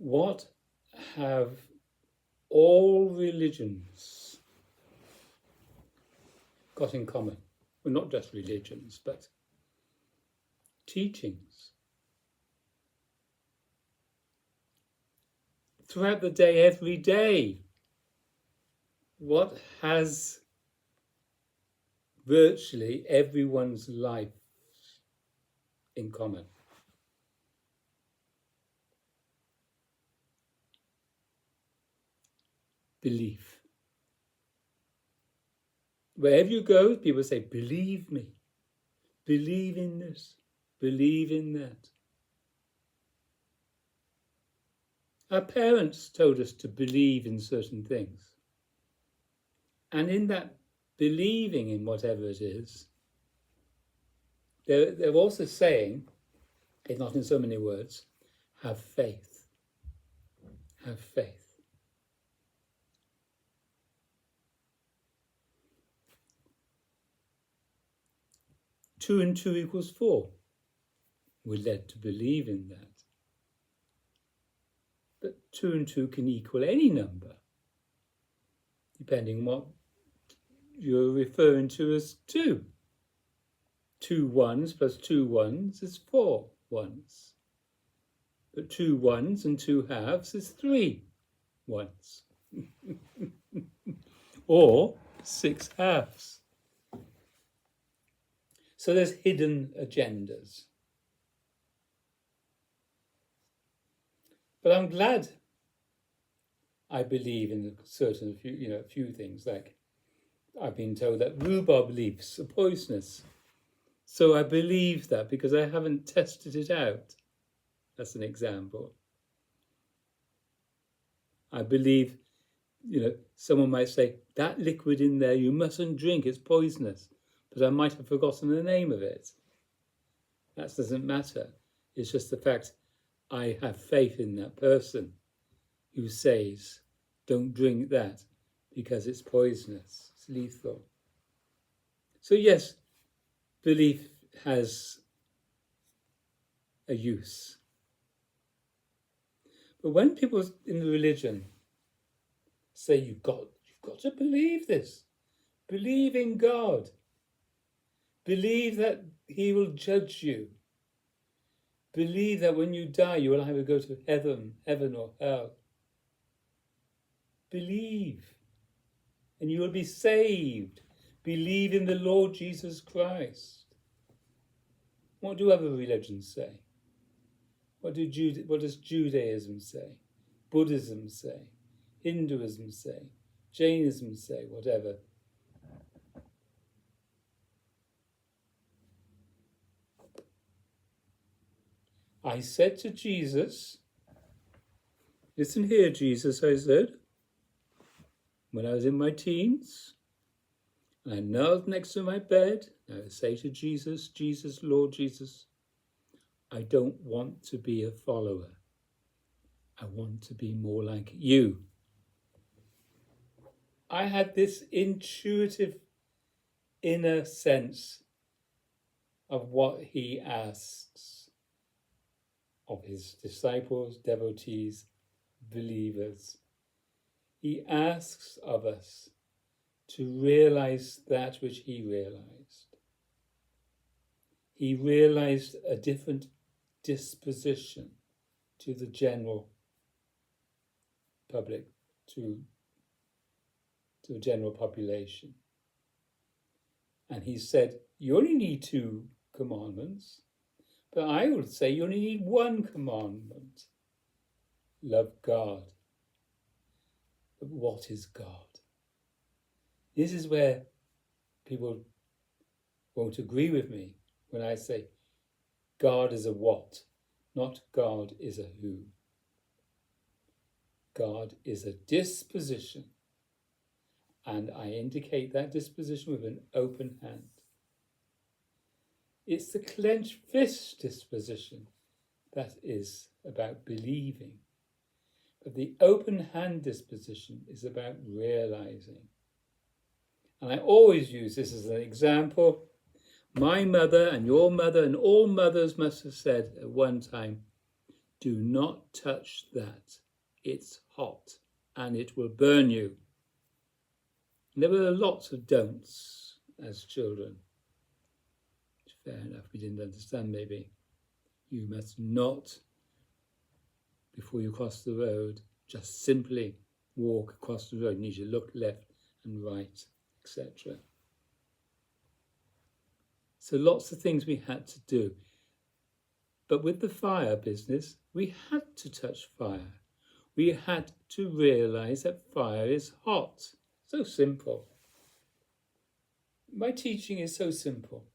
What have all religions got in common? Well, not just religions, but teachings. Throughout the day, every day, what has virtually everyone's life in common? Belief. Wherever you go, people say, believe me, believe in this, believe in that. Our parents told us to believe in certain things. And in that believing in whatever it is, they're also saying, if not in so many words, have faith. Have faith. Two and two equals 4. We're led to believe in that. But 2 and 2 can equal any number, depending on what you're referring to as 2. 2 ones plus 2 ones is 4 ones. But 2 ones and 2 halves is 3 ones. Or 6 halves. So there's hidden agendas. But I'm glad I believe in certain few things, like I've been told that rhubarb leaves are poisonous. So I believe that because I haven't tested it out. That's an example. I believe, someone might say, that liquid in there you mustn't drink, it's poisonous. But I might have forgotten the name of it. That doesn't matter. It's just the fact I have faith in that person who says, don't drink that because it's poisonous, it's lethal. So yes, belief has a use. But when people in the religion say you've got to believe this, believe in God, believe that he will judge you, believe that when you die you will either go to heaven or hell, believe and you will be saved, believe in the Lord Jesus Christ. What do other religions say? What does Judaism say? Buddhism say? Hinduism say? Jainism say? Whatever. I said to Jesus, listen here, Jesus, I said, when I was in my teens, and I knelt next to my bed, I would say to Jesus, Jesus, Lord Jesus, I don't want to be a follower. I want to be more like you. I had this intuitive inner sense of what he asks of his disciples, devotees, believers. He asks of us to realize that which he realized. He realized a different disposition to the general public, to the general population. And he said, you only need 2 commandments, but I would say you only need 1 commandment. Love God. But what is God? This is where people won't agree with me when I say God is a what, not God is a who. God is a disposition, and I indicate that disposition with an open hand. It's the clenched fist disposition that is about believing. But the open hand disposition is about realizing. And I always use this as an example. My mother and your mother and all mothers must have said at one time, Do not touch that. It's hot and it will burn you. And there were lots of don'ts as children. Fair enough, we didn't understand maybe. You must not, before you cross the road, just simply walk across the road. You need to look left and right, etc. So lots of things we had to do. But with the fire business, we had to touch fire. We had to realise that fire is hot. So simple. My teaching is so simple.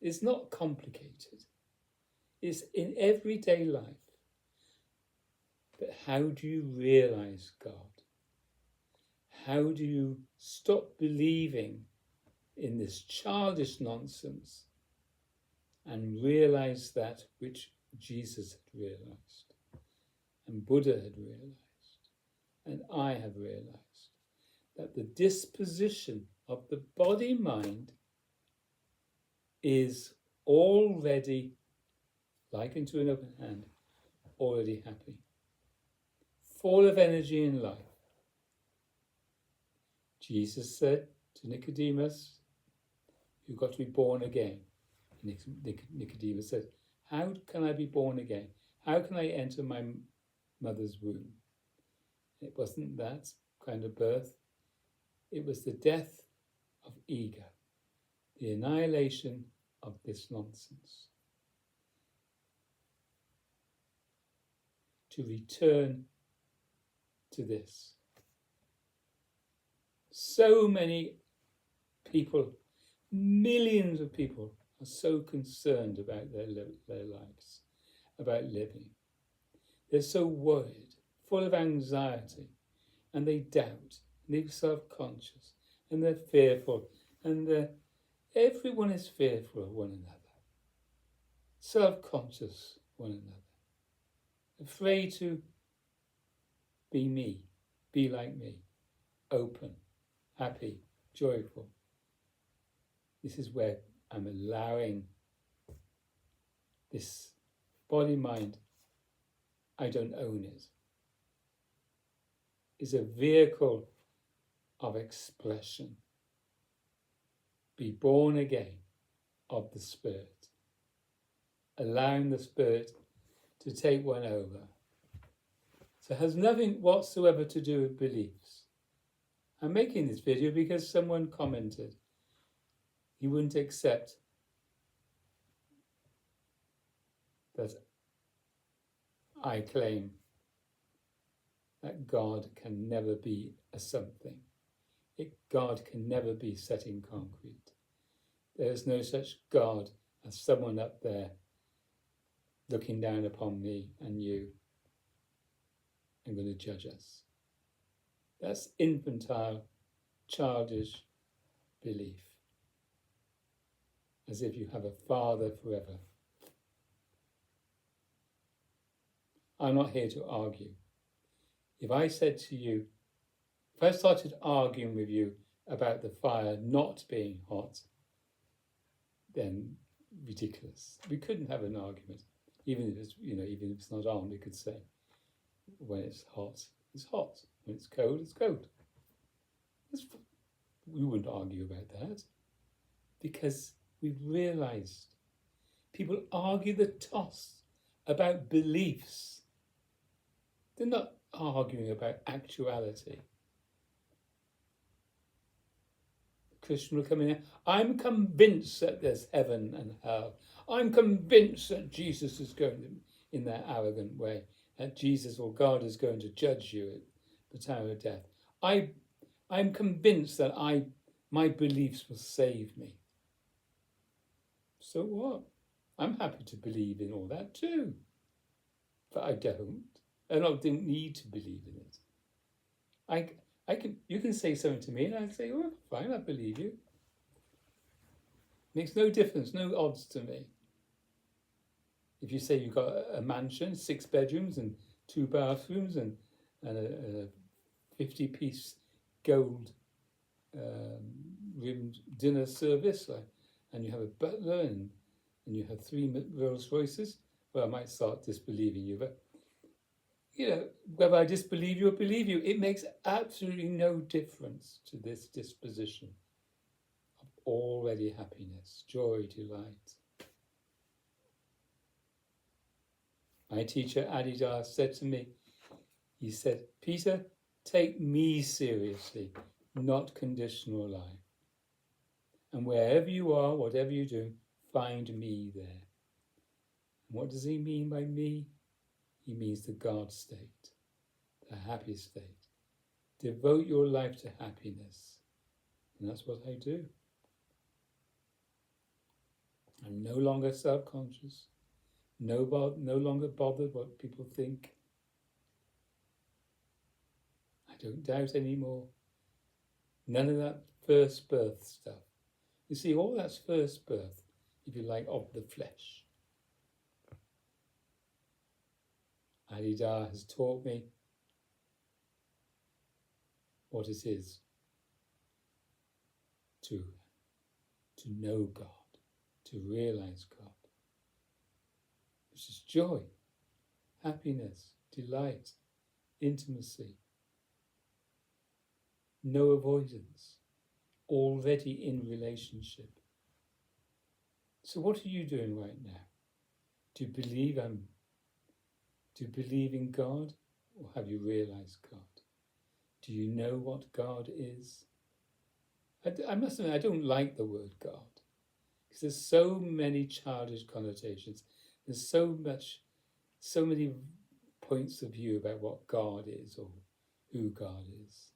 It's not complicated. It's in everyday life. But how do you realise God? How do you stop believing in this childish nonsense and realise that which Jesus had realised, and Buddha had realised, and I have realised, that the disposition of the body-mind is already, like into an open hand, already happy, full of energy and life. Jesus said to Nicodemus, you've got to be born again. Nicodemus said, how can I be born again? How can I enter my mother's womb? It wasn't that kind of birth. It was the death of ego, the annihilation of this nonsense. To return to this. So many people, millions of people, are so concerned about their lives, about living. They're so worried, full of anxiety, and they doubt, and they're self-conscious, and they're fearful, and everyone is fearful of one another, self-conscious one another, afraid to be me, be like me, open, happy, joyful. This is where I'm allowing this body-mind, I don't own it, is a vehicle of expression. Be born again of the Spirit, allowing the Spirit to take one over. So it has nothing whatsoever to do with beliefs. I'm making this video because someone commented he wouldn't accept that I claim that God can never be a something. God can never be set in concrete. There is no such God as someone up there looking down upon me and you and going to judge us. That's infantile, childish belief. As if you have a father forever. I'm not here to argue. If I said to you, if I started arguing with you about the fire not being hot, then ridiculous. We couldn't have an argument. Even if it's, even if it's not on, we could say, when it's hot, it's hot. When it's cold, it's cold. We wouldn't argue about that because we've realised people argue the toss about beliefs. They're not arguing about actuality. The Christian will come in, I'm convinced that there's heaven and hell. I'm convinced that Jesus is going to, in that arrogant way, that Jesus or God is going to judge you at the time of death. I'm convinced that my beliefs will save me. So what? I'm happy to believe in all that too. But I don't. And I didn't need to believe in it. You can say something to me and I say, oh, fine, I believe you. Makes no difference, no odds to me. If you say you've got a mansion, 6 bedrooms and 2 bathrooms and a 50-piece gold rimmed dinner service, and you have a butler and you have 3 Rolls Royces, well, I might start disbelieving you, but whether I disbelieve you or believe you, it makes absolutely no difference to this disposition of already happiness, joy, delight. My teacher, Adidar, said to me, he said, Peter, take me seriously, not conditional life. And wherever you are, whatever you do, find me there. And what does he mean by me? He means the God state, the happy state. Devote your life to happiness. And that's what I do. I'm no longer self-conscious, no longer bothered what people think. I don't doubt anymore. None of that first birth stuff. You see, all that's first birth, if you like, of the flesh. Adidar has taught me what it is to know God, to realize God, which is joy, happiness, delight, intimacy, no avoidance, already in relationship. So what are you doing right now? Do you believe in God, or have you realized God? Do you know what God is? I must admit, I don't like the word God, because there's so many childish connotations. There's so many points of view about what God is or who God is.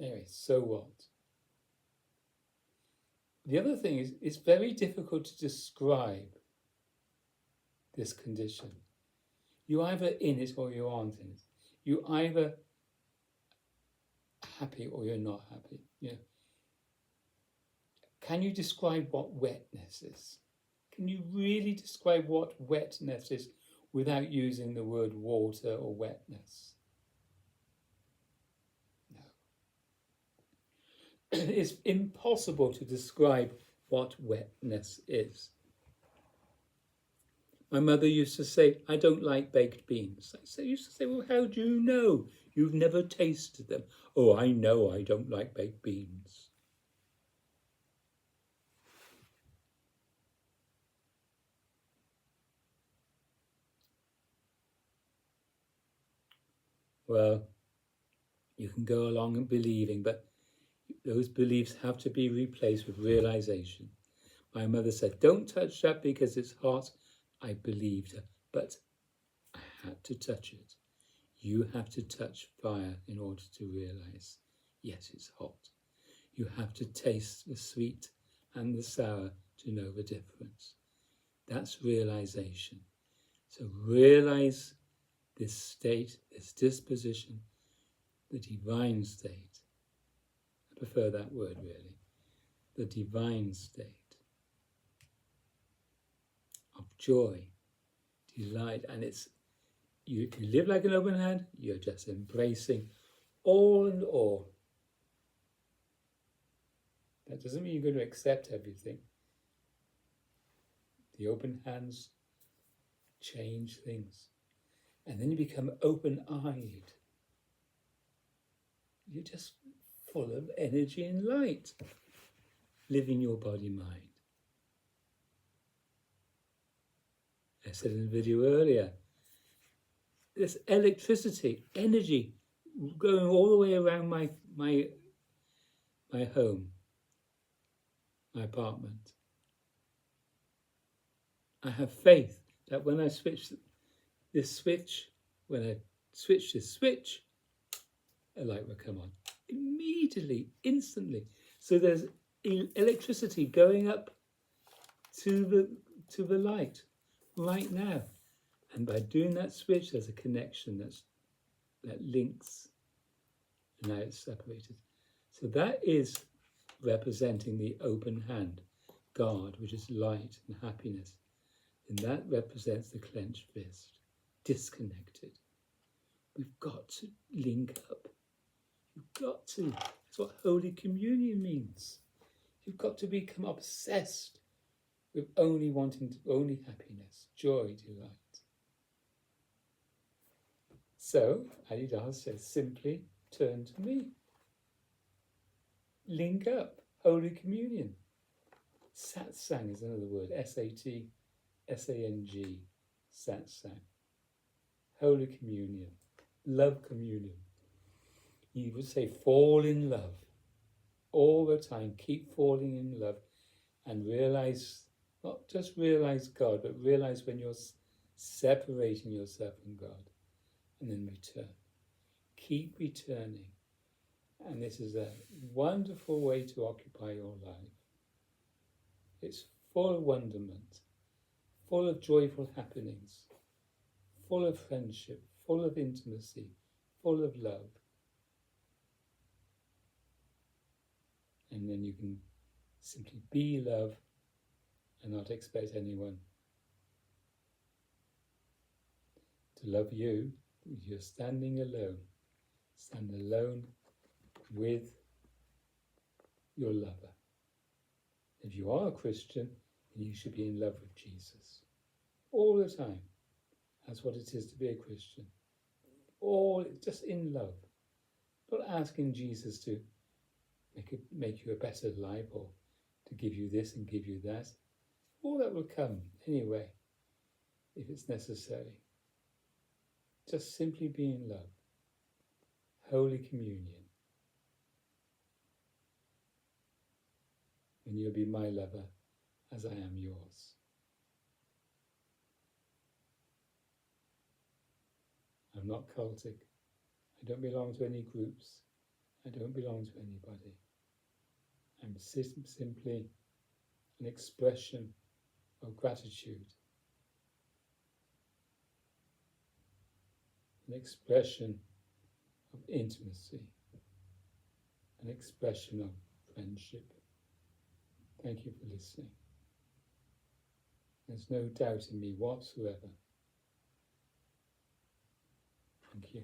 Anyway, so what? The other thing is, it's very difficult to describe this condition. You're either in it or you aren't in it. You're either happy or you're not happy. Can you describe what wetness is? Can you really describe what wetness is without using the word water or wetness? No. It's impossible to describe what wetness is. My mother used to say, I don't like baked beans. I used to say, well, how do you know? You've never tasted them. Oh, I know I don't like baked beans. Well, you can go along and believing, but those beliefs have to be replaced with realization. My mother said, don't touch that because it's hot. I believed her, but I had to touch it. You have to touch fire in order to realize, yes, it's hot. You have to taste the sweet and the sour to know the difference. That's realization. So realize this state, this disposition, the divine state. I prefer that word really. The divine state of joy, delight, and if you live like an open hand, you're just embracing all and all. That doesn't mean you're going to accept everything. The open hands change things. And then you become open-eyed. You're just full of energy and light. Living your body-mind. I said in the video earlier, there's electricity, energy going all the way around my home, my apartment. I have faith that when I switch this switch, a light will come on. Immediately, instantly. So there's electricity going up to the light right now. And by doing that switch, there's a connection that links, and now it's separated. So that is representing the open hand, God, which is light and happiness. And that represents the clenched fist, disconnected. We've got to link up. You've got to. That's what Holy Communion means. You've got to become obsessed with only happiness, joy, delight. So, Adidas says, simply turn to me. Link up, Holy Communion. Satsang is another word, S-A-T-S-A-N-G, satsang. Holy Communion, love communion. You would say fall in love all the time. Keep falling in love and realize, not just realize God, but realize when you're separating yourself from God, and then return. Keep returning. And this is a wonderful way to occupy your life. It's full of wonderment, full of joyful happenings, full of friendship, full of intimacy, full of love. And then you can simply be love and not expect anyone to love you. You're standing alone. Stand alone with your lover. If you are a Christian, then you should be in love with Jesus all the time. That's what it is to be a Christian. All just in love. Not asking Jesus to make you a better life or to give you this and give you that. All that will come anyway, if it's necessary. Just simply be in love. Holy Communion. And you'll be my lover as I am yours. I'm not cultic. I don't belong to any groups. I don't belong to anybody. I'm simply an expression of gratitude. An expression of intimacy. An expression of friendship. Thank you for listening. There's no doubt in me whatsoever. Thank you.